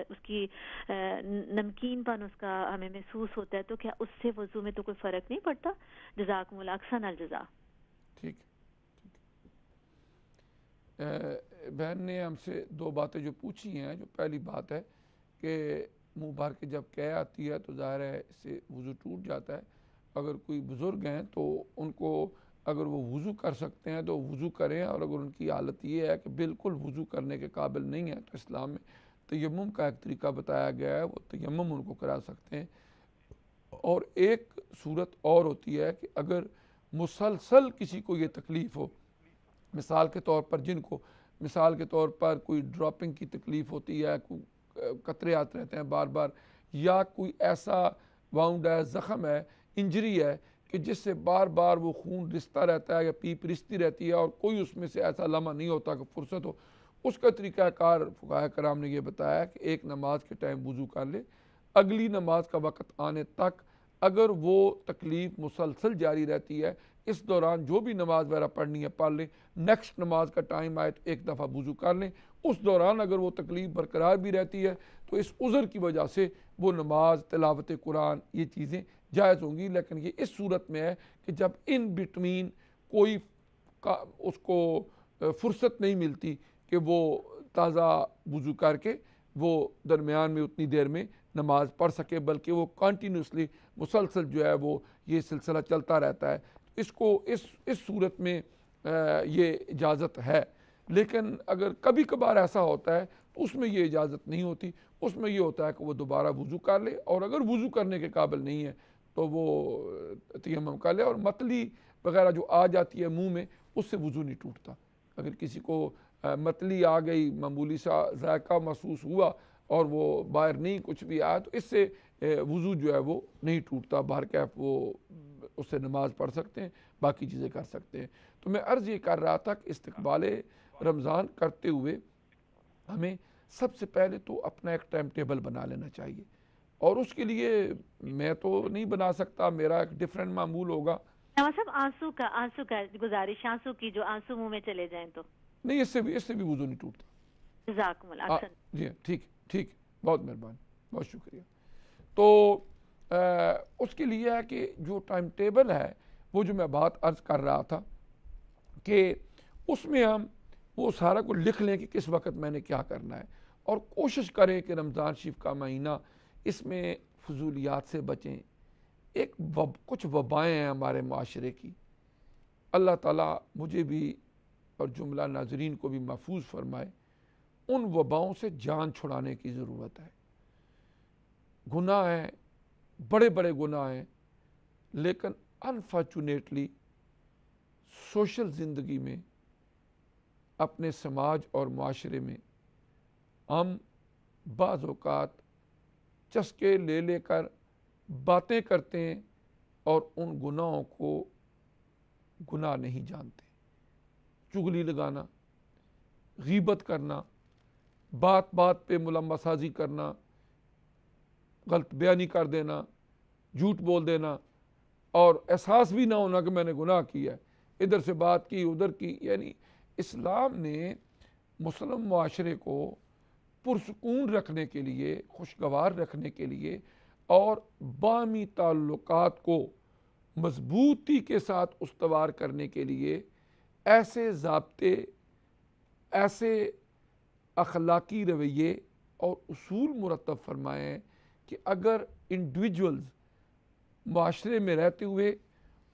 D: اس کی نمکین پن اس کا ہمیں محسوس ہوتا ہے, تو کیا اس سے وضو میں تو کوئی فرق نہیں پڑتا؟ جزاکم اللہ, احسن الجزا.
A: ٹھیک ہے. بہن نے ہم سے دو باتیں جو پوچھی ہیں. جو پہلی بات ہے کہ منہ بھر کے جب کہہ آتی ہے تو ظاہر ہے اس سے وضو ٹوٹ جاتا ہے. اگر کوئی بزرگ ہیں تو ان کو اگر وہ وضو کر سکتے ہیں تو وضو کریں, اور اگر ان کی حالت یہ ہے کہ بالکل وضو کرنے کے قابل نہیں ہے تو اسلام میں تیمم کا ایک طریقہ بتایا گیا ہے, وہ تیمم ان کو کرا سکتے ہیں. اور ایک صورت اور ہوتی ہے کہ اگر مسلسل کسی کو یہ تکلیف ہو, مثال کے طور پر مثال کے طور پر کوئی ڈراپنگ کی تکلیف ہوتی ہے, کوئی قطرے آتے رہتے ہیں بار بار, یا کوئی ایسا واؤنڈ ہے, زخم ہے, انجری ہے کہ جس سے بار بار وہ خون رستا رہتا ہے یا پیپ رستی رہتی ہے, اور کوئی اس میں سے ایسا لمحہ نہیں ہوتا کہ فرصت ہو, اس کا طریقہ کار فقہاء کرام نے یہ بتایا کہ ایک نماز کے ٹائم وضو کر لے, اگلی نماز کا وقت آنے تک اگر وہ تکلیف مسلسل جاری رہتی ہے, اس دوران جو بھی نماز وغیرہ پڑھنی ہے پڑھ لیں, نیکسٹ نماز کا ٹائم آئے تو ایک دفعہ وضو کر لیں. اس دوران اگر وہ تکلیف برقرار بھی رہتی ہے تو اس عذر کی وجہ سے وہ نماز, تلاوت قرآن, یہ چیزیں جائز ہوں گی. لیکن یہ اس صورت میں ہے کہ جب ان بٹوین کوئی اس کو فرصت نہیں ملتی کہ وہ تازہ وضو کر کے وہ درمیان میں اتنی دیر میں نماز پڑھ سکے, بلکہ وہ کنٹینیوسلی مسلسل جو ہے وہ یہ سلسلہ چلتا رہتا ہے. اس کو اس صورت میں یہ اجازت ہے. لیکن اگر کبھی کبھار ایسا ہوتا ہے تو اس میں یہ اجازت نہیں ہوتی, اس میں یہ ہوتا ہے کہ وہ دوبارہ وضو کر لے, اور اگر وضو کرنے کے قابل نہیں ہے تو وہ تیمم کر لے. اور متلی وغیرہ جو آ جاتی ہے منہ میں, اس سے وضو نہیں ٹوٹتا. اگر کسی کو متلی آ گئی, معمولی سا ذائقہ محسوس ہوا اور وہ باہر نہیں کچھ بھی آیا, تو اس سے وضو جو ہے وہ نہیں ٹوٹتا. باہر کیف وہ اس سے نماز پڑھ سکتے ہیں, باقی چیزیں کر سکتے ہیں. تو میں عرض یہ کر رہا تھا کہ استقبال رمضان کرتے ہوئے ہمیں سب سے پہلے تو اپنا ایک ٹائم ٹیبل بنا لینا چاہیے, اور اس کے لیے میں تو نہیں بنا سکتا, میرا ایک ڈیفرنٹ معمول ہوگا.
D: صاحب آنسو کا گزارش, آنسو کی جو آنسو منہ میں چلے جائیں تو
A: نہیں, اس سے بھی وضو نہیں ٹوٹتا.
D: جزاکم اللہ, احسن.
A: جی ٹھیک, بہت مہربانی, بہت شکریہ. تو اس کے لیے ہے کہ جو ٹائم ٹیبل ہے وہ جو میں بات عرض کر رہا تھا کہ اس میں ہم وہ سارا کو لکھ لیں کہ کس وقت میں نے کیا کرنا ہے, اور کوشش کریں کہ رمضان شریف کا مہینہ اس میں فضولیات سے بچیں. کچھ وبائیں ہیں ہمارے معاشرے کی, اللہ تعالیٰ مجھے بھی اور جملہ ناظرین کو بھی محفوظ فرمائے. ان وباؤں سے جان چھڑانے کی ضرورت ہے. گناہ ہیں, بڑے بڑے گناہ ہیں, لیکن انفارچونیٹلی سوشل زندگی میں, اپنے سماج اور معاشرے میں ہم بعض اوقات چسکے لے کر باتیں کرتے ہیں اور ان گناہوں کو گناہ نہیں جانتے. چغلی لگانا, غیبت کرنا, بات بات پہ ملمہ سازی کرنا, غلط بیانی کر دینا, جھوٹ بول دینا, اور احساس بھی نہ ہونا کہ میں نے گناہ کیا ہے، ادھر سے بات کی ادھر کی. یعنی اسلام نے مسلم معاشرے کو پرسکون رکھنے کے لیے، خوشگوار رکھنے کے لیے اور باہمی تعلقات کو مضبوطی کے ساتھ استوار کرنے کے لیے ایسے ضابطے، ایسے اخلاقی رویے اور اصول مرتب فرمائے ہیں کہ اگر انڈیویجولز معاشرے میں رہتے ہوئے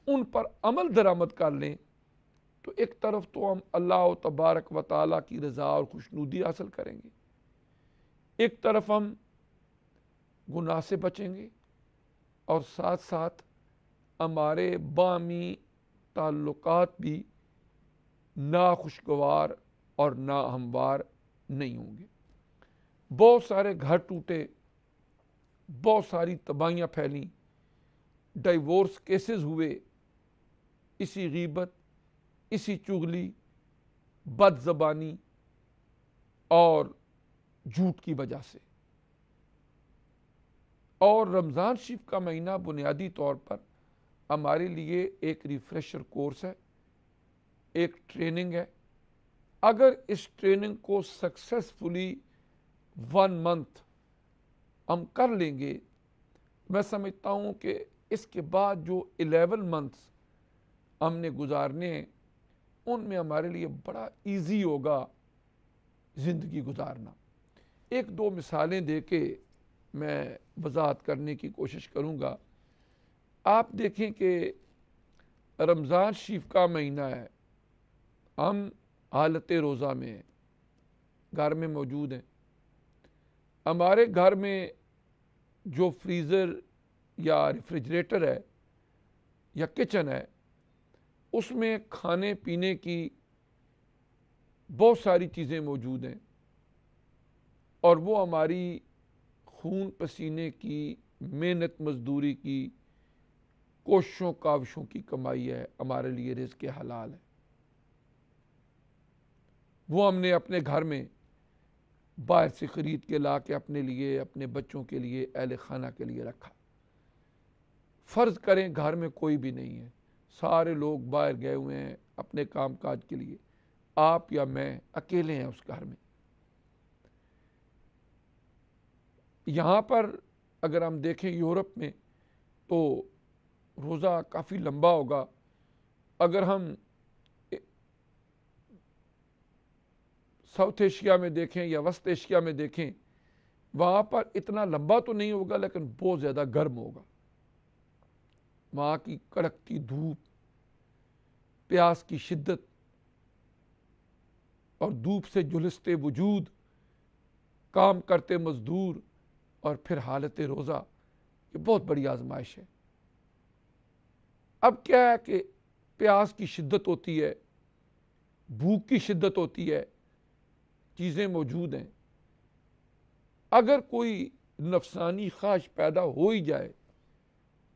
A: ان پر عمل درآمد کر لیں تو ایک طرف تو ہم اللہ تبارک و تعالیٰ کی رضا اور خوشنودی حاصل کریں گے، ایک طرف ہم گناہ سے بچیں گے، اور ساتھ ساتھ ہمارے باہمی تعلقات بھی ناخوشگوار اور ناہموار نہیں ہوں گے. بہت سارے گھر ٹوٹے، بہت ساری تباہیاں پھیلیں، ڈائیورس کیسز ہوئے اسی غیبت، اسی چغلی، بد زبانی اور جھوٹ کی وجہ سے. اور رمضان شریف کا مہینہ بنیادی طور پر ہمارے لیے ایک ریفریشر کورس ہے، ایک ٹریننگ ہے. اگر اس ٹریننگ کو سکسیسفلی 1 منتھ ہم کر لیں گے، میں سمجھتا ہوں کہ اس کے بعد جو 11 منتھس ہم نے گزارنے ہیں ان میں ہمارے لیے بڑا ایزی ہوگا زندگی گزارنا. ایک دو مثالیں دے کے میں وضاحت کرنے کی کوشش کروں گا. آپ دیکھیں کہ رمضان شریف کا مہینہ ہے، ہم حالت روزہ میں ہیں، گھر میں موجود ہیں. ہمارے گھر میں جو فریزر یا ریفریجریٹر ہے یا کچن ہے اس میں کھانے پینے کی بہت ساری چیزیں موجود ہیں، اور وہ ہماری خون پسینے کی، محنت مزدوری کی، کوششوں کاوشوں کی کمائی ہے، ہمارے لیے رزق حلال ہے. وہ ہم نے اپنے گھر میں باہر سے خرید کے لا کے اپنے لیے، اپنے بچوں کے لیے، اہل خانہ کے لیے رکھا. فرض کریں گھر میں کوئی بھی نہیں ہے، سارے لوگ باہر گئے ہوئے ہیں اپنے کام کاج کے لیے، آپ یا میں اکیلے ہیں اس گھر میں. یہاں پر اگر ہم دیکھیں یورپ میں تو روزہ کافی لمبا ہوگا. اگر ہم ساؤتھ ایشیا میں دیکھیں یا وسط ایشیا میں دیکھیں وہاں پر اتنا لمبا تو نہیں ہوگا لیکن بہت زیادہ گرم ہوگا. وہاں کی کڑکتی دھوپ، پیاس کی شدت اور دھوپ سے جھلستے وجود، کام کرتے مزدور اور پھر حالت روزہ، یہ بہت بڑی آزمائش ہے. اب کیا ہے کہ پیاس کی شدت ہوتی ہے، بھوک کی شدت ہوتی ہے، چیزیں موجود ہیں. اگر کوئی نفسانی خواہش پیدا ہو ہی جائے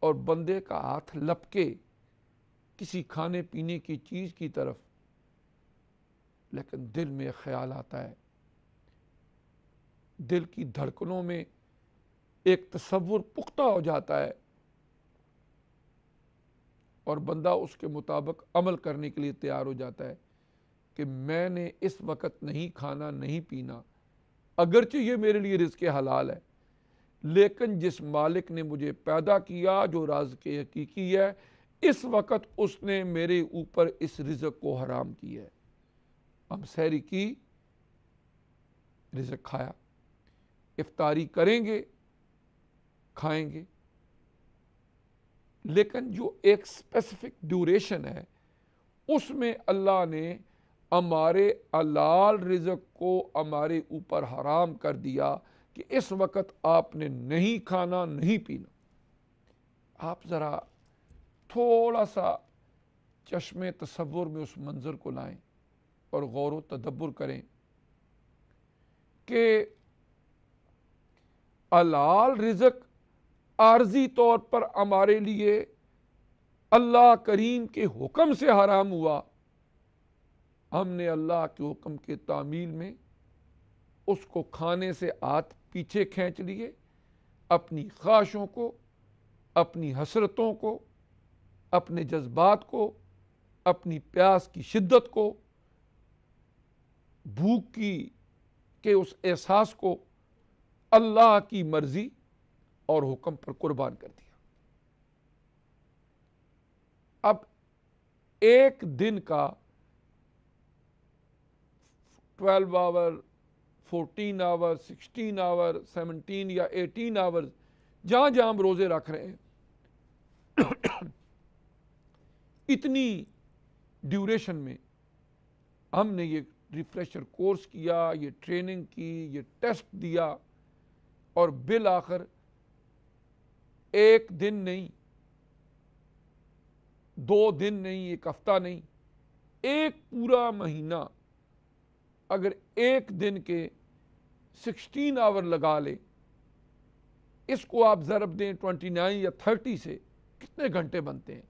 A: اور بندے کا ہاتھ لپکے کسی کھانے پینے کی چیز کی طرف، لیکن دل میں خیال آتا ہے، دل کی دھڑکنوں میں ایک تصور پختہ ہو جاتا ہے اور بندہ اس کے مطابق عمل کرنے کے لیے تیار ہو جاتا ہے کہ میں نے اس وقت نہیں کھانا نہیں پینا، اگرچہ یہ میرے لیے رزق حلال ہے، لیکن جس مالک نے مجھے پیدا کیا، جو رازق حقیقی ہے، اس وقت اس نے میرے اوپر اس رزق کو حرام کیا ہے. ہم سحری کی، رزق کھایا، افطاری کریں گے، کھائیں گے، لیکن جو ایک اسپیسیفک ڈیوریشن ہے اس میں اللہ نے ہمارے حلال رزق کو ہمارے اوپر حرام کر دیا کہ اس وقت آپ نے نہیں کھانا نہیں پینا. آپ ذرا تھوڑا سا چشم تصور میں اس منظر کو لائیں اور غور و تدبر کریں کہ حلال رزق عارضی طور پر ہمارے لیے اللہ کریم کے حکم سے حرام ہوا. ہم نے اللہ کے حکم کے تعمیل میں اس کو کھانے سے ہاتھ پیچھے کھینچ لیے، اپنی خواہشوں کو، اپنی حسرتوں کو، اپنے جذبات کو، اپنی پیاس کی شدت کو، بھوک کے اس احساس کو اللہ کی مرضی اور حکم پر قربان کر دیا۔ اب ایک دن کا 12 آور، 14 آور، 16 آور، 17 یا 18 آور، جہاں جہاں ہم روزے رکھ رہے ہیں، اتنی ڈیوریشن میں ہم نے یہ ریفریشر کورس کیا، یہ ٹریننگ کی، یہ ٹیسٹ دیا، اور بالآخر ایک دن نہیں، 2 دن نہیں، ایک ہفتہ نہیں، ایک پورا مہینہ اگر ایک دن کے 16 آور لگا لے، اس کو آپ ضرب دیں 29 یا 30 سے، کتنے گھنٹے بنتے ہیں؟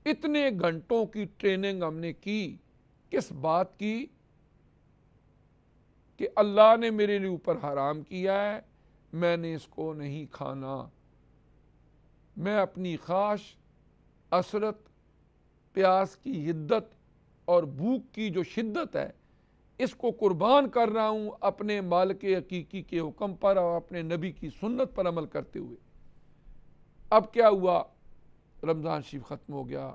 A: اتنے گھنٹوں کی ٹریننگ ہم نے کی، کس بات کی؟ کہ اللہ نے میرے لیے اوپر حرام کیا ہے، میں نے اس کو نہیں کھانا، میں اپنی خواہش، حسرت، پیاس کی حدت اور بھوک کی جو شدت ہے، اس کو قربان کر رہا ہوں اپنے مالک حقیقی کے حکم پر اور اپنے نبی کی سنت پر عمل کرتے ہوئے۔ اب کیا ہوا؟ رمضان شریف ختم ہو گیا،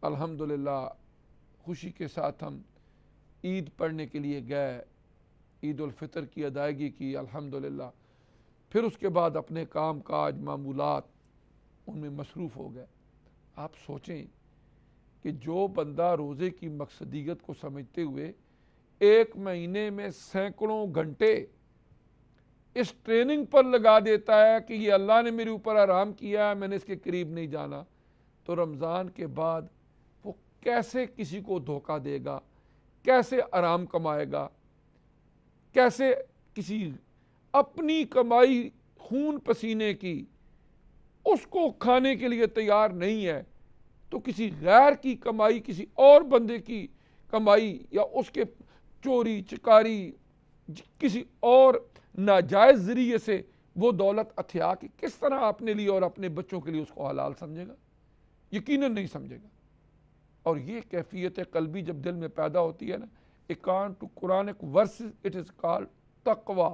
A: الحمدللہ خوشی کے ساتھ ہم عید پڑھنے کے لیے گئے، عید الفطر کی ادائیگی کی الحمدللہ، پھر اس کے بعد اپنے کام کاج، معمولات، ان میں مصروف ہو گئے۔ آپ سوچیں کہ جو بندہ روزے کی مقصدیت کو سمجھتے ہوئے ایک مہینے میں سینکڑوں گھنٹے اس ٹریننگ پر لگا دیتا ہے کہ یہ اللہ نے میرے اوپر حرام کیا ہے، میں نے اس کے قریب نہیں جانا، تو رمضان کے بعد وہ کیسے کسی کو دھوکہ دے گا؟ کیسے آرام کمائے گا؟ کیسے کسی اپنی کمائی خون پسینے کی اس کو کھانے کے لیے تیار نہیں ہے، تو کسی غیر کی کمائی، کسی اور بندے کی کمائی، یا اس کے چوری چکاری، کسی اور ناجائز ذریعے سے وہ دولت اتھیا کے کس طرح اپنے لیے اور اپنے بچوں کے لیے اس کو حلال سمجھے گا؟ یقیناً نہیں سمجھے گا۔ اور یہ کیفیت قلبی جب دل میں پیدا ہوتی ہے نا، اکان to Quranic verses it is called تقوی،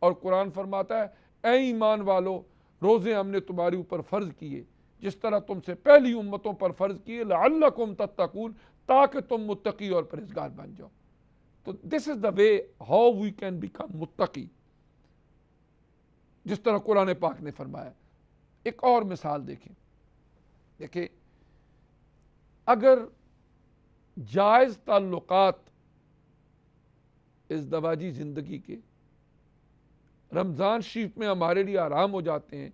A: اور قرآن فرماتا ہے اے ایمان والو، روزے ہم نے تمہارے اوپر فرض کیے جس طرح تم سے پہلی امتوں پر فرض کیے، لعلکم تتقون، تاکہ تم متقی اور پرہیزگار بن جاؤ۔ تو this is the way how we can become متقی، جس طرح قرآن پاک نے فرمایا۔ ایک اور مثال دیکھیں، اگر جائز تعلقات ازدواجی زندگی کے رمضان شریف میں ہمارے لیے آرام ہو جاتے ہیں،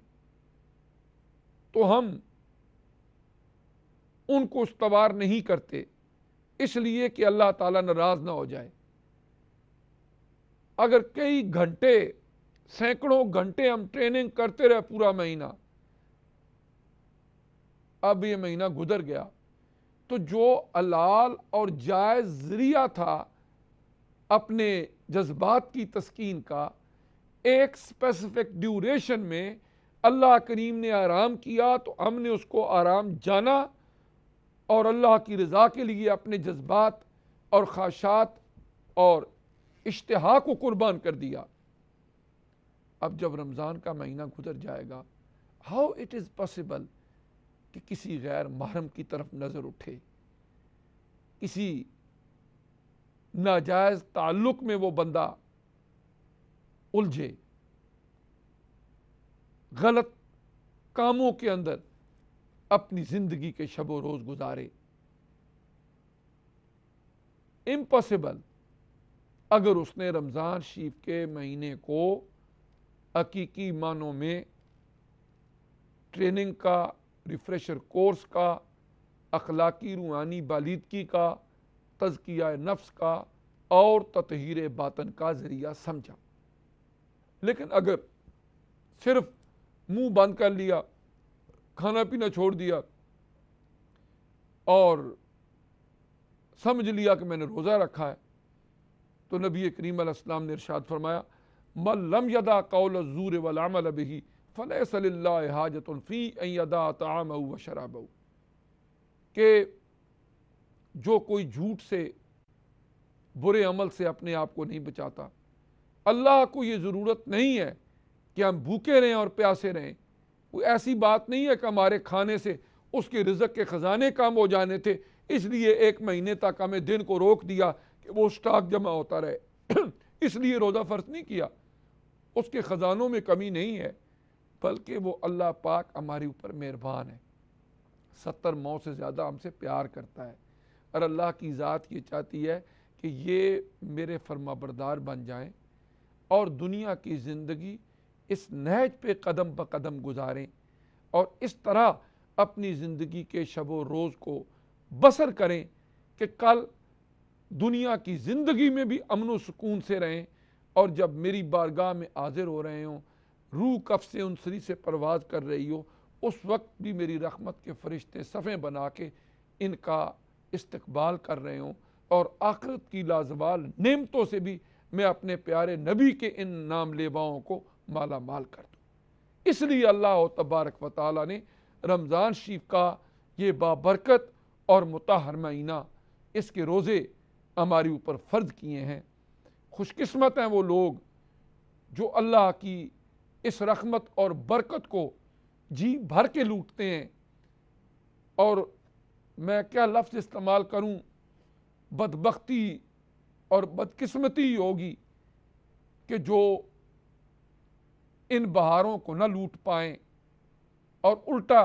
A: تو ہم ان کو استوار نہیں کرتے، اس لیے کہ اللہ تعالیٰ ناراض نہ ہو جائے۔ اگر کئی گھنٹے، سینکڑوں گھنٹے ہم ٹریننگ کرتے رہے پورا مہینہ، اب یہ مہینہ گزر گیا، تو جو حلال اور جائز ذریعہ تھا اپنے جذبات کی تسکین کا، ایک اسپیسیفک ڈیوریشن میں اللہ کریم نے آرام کیا، تو ہم نے اس کو آرام جانا اور اللہ کی رضا کے لیے اپنے جذبات اور خواہشات اور اشتہا کو قربان کر دیا۔ اب جب رمضان کا مہینہ گزر جائے گا، ہاؤ اٹ از پاسبل کہ کسی غیر محرم کی طرف نظر اٹھے، کسی ناجائز تعلق میں وہ بندہ الجھے، غلط کاموں کے اندر اپنی زندگی کے شب و روز گزارے؟ امپاسبل، اگر اس نے رمضان شریف کے مہینے کو حقیقی معنوں میں ٹریننگ کا، ریفریشر کورس کا، اخلاقی روحانی بالیدگی کا، تزکیہ نفس کا اور تطہیر باطن کا ذریعہ سمجھا۔ لیکن اگر صرف منہ بند کر لیا، کھانا پینا چھوڑ دیا اور سمجھ لیا کہ میں نے روزہ رکھا ہے، تو نبی کریم علیہ السلام نے ارشاد فرمایا من لم یدع قول الزور والعمل به فلیس للہ حاجۃ فی ان یدع طعامہ وشرابہ، کہ جو کوئی جھوٹ سے برے عمل سے اپنے آپ کو نہیں بچاتا، اللہ کو یہ ضرورت نہیں ہے کہ ہم بھوکے رہیں اور پیاسے رہیں. کوئی ایسی بات نہیں ہے کہ ہمارے کھانے سے اس کے رزق کے خزانے کم ہو جانے تھے اس لیے 1 مہینے تک ہمیں دن کو روک دیا کہ وہ سٹاک جمع ہوتا رہے اس لیے روزہ فرض نہیں کیا. اس کے خزانوں میں کمی نہیں ہے، بلکہ وہ اللہ پاک ہمارے اوپر مہربان ہے، 70 ماؤں سے زیادہ ہم سے پیار کرتا ہے، اور اللہ کی ذات یہ چاہتی ہے کہ یہ میرے فرما بردار بن جائیں اور دنیا کی زندگی اس نہج پہ قدم بہ قدم گزاریں اور اس طرح اپنی زندگی کے شب و روز کو بسر کریں کہ کل دنیا کی زندگی میں بھی امن و سکون سے رہیں، اور جب میری بارگاہ میں حاضر ہو رہے ہوں، روح کف سے انسری سے پرواز کر رہی ہو، اس وقت بھی میری رحمت کے فرشتے صفیں بنا کے ان کا استقبال کر رہے ہوں، اور آخرت کی لازوال نعمتوں سے بھی میں اپنے پیارے نبی کے ان نام لیواؤں کو مالا مال کر دوں. اس لیے اللہ تبارک و تعالیٰ نے رمضان شریف کا یہ بابرکت اور مطہر مہینہ، اس کے روزے ہمارے اوپر فرض کیے ہیں. خوش قسمت ہیں وہ لوگ جو اللہ کی اس رحمت اور برکت کو جی بھر کے لوٹتے ہیں. اور میں کیا لفظ استعمال کروں، بدبختی اور بدقسمتی ہوگی کہ جو ان بہاروں کو نہ لوٹ پائیں اور الٹا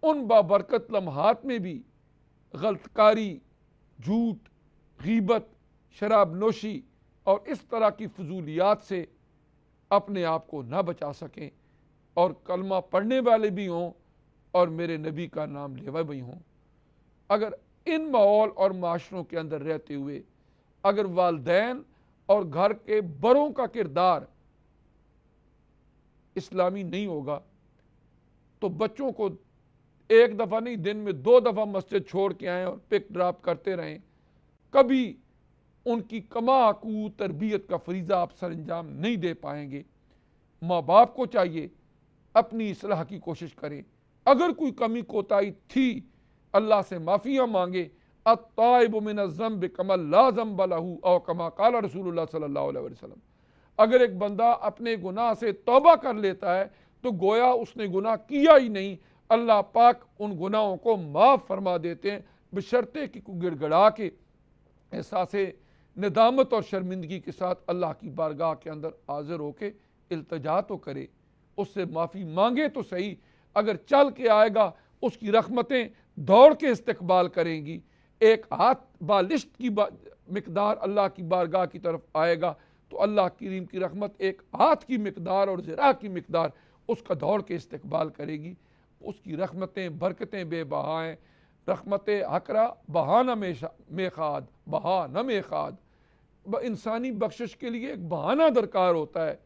A: ان بابرکت لمحات میں بھی غلط کاری، جھوٹ، غیبت، شراب نوشی اور اس طرح کی فضولیات سے اپنے آپ کو نہ بچا سکیں، اور کلمہ پڑھنے والے بھی ہوں اور میرے نبی کا نام لیوا بھی ہوں. اگر ان ماحول اور معاشروں کے اندر رہتے ہوئے اگر والدین اور گھر کے بڑوں کا کردار اسلامی نہیں ہوگا تو بچوں کو 1 دفعہ نہیں، دن میں 2 دفعہ مسجد چھوڑ کے آئیں اور پک ڈراپ کرتے رہیں، کبھی ان کی کما تربیت کا فریضہ آپ سر انجام نہیں دے پائیں گے. ماں باپ کو چاہیے اپنی اصلاح کی کوشش کریں، اگر کوئی کمی کوتاہی تھی اللہ سے معافیاں مانگے. التائب من الذنب کمن لا ذنب له او کما قال رسول اللہ صلی اللہ علیہ وسلم. اگر ایک بندہ اپنے گناہ سے توبہ کر لیتا ہے تو گویا اس نے گناہ کیا ہی نہیں، اللہ پاک ان گناہوں کو معاف فرما دیتے ہیں، بشرطے کہ کوئی گڑ گڑا کے احساس ندامت اور شرمندگی کے ساتھ اللہ کی بارگاہ کے اندر حاضر ہو کے التجا تو کرے، اس سے معافی مانگے تو صحیح. اگر چل کے آئے گا اس کی رحمتیں دوڑ کے استقبال کریں گی. ایک ہاتھ بالشت کی مقدار اللہ کی بارگاہ کی طرف آئے گا تو اللہ کریم کی رحمت ایک ہاتھ کی مقدار اور ذراع کی مقدار اس کا دوڑ کے استقبال کرے گی. اس کی رحمتیں برکتیں بے بہا ہیں. رحمت حقرا بہانہ میخاد، بہانہ میخاد. انسانی بخشش کے لیے ایک بہانہ درکار ہوتا ہے،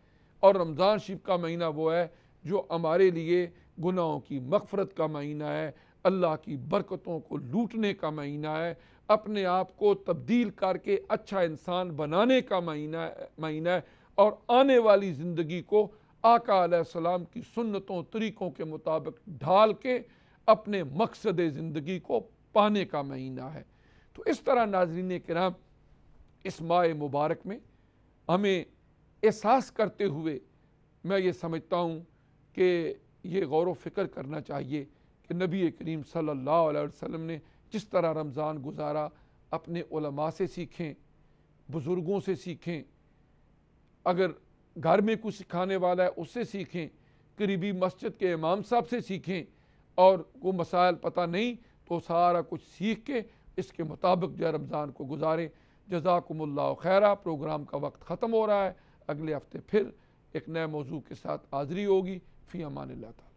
A: اور رمضان شریف کا مہینہ وہ ہے جو ہمارے لیے گناہوں کی مغفرت کا مہینہ ہے، اللہ کی برکتوں کو لوٹنے کا مہینہ ہے، اپنے آپ کو تبدیل کر کے اچھا انسان بنانے کا مہینہ ہے، اور آنے والی زندگی کو آقا علیہ السلام کی سنتوں طریقوں کے مطابق ڈھال کے اپنے مقصد زندگی کو پانے کا مہینہ ہے. تو اس طرح ناظرین کرام اس ماہ مبارک میں ہمیں احساس کرتے ہوئے میں یہ سمجھتا ہوں کہ یہ غور و فکر کرنا چاہیے کہ نبی کریم صلی اللہ علیہ وسلم نے جس طرح رمضان گزارا اپنے علماء سے سیکھیں، بزرگوں سے سیکھیں، اگر گھر میں کچھ سکھانے والا ہے اس سے سیکھیں، قریبی مسجد کے امام صاحب سے سیکھیں، اور وہ مسائل پتہ نہیں تو سارا کچھ سیکھ کے اس کے مطابق جو رمضان کو گزاریں. جزاکم اللہ خیرہ. پروگرام کا وقت ختم ہو رہا ہے، اگلے ہفتے پھر ایک نئے موضوع کے ساتھ حاضری ہوگی. فی امان اللہ تعالی.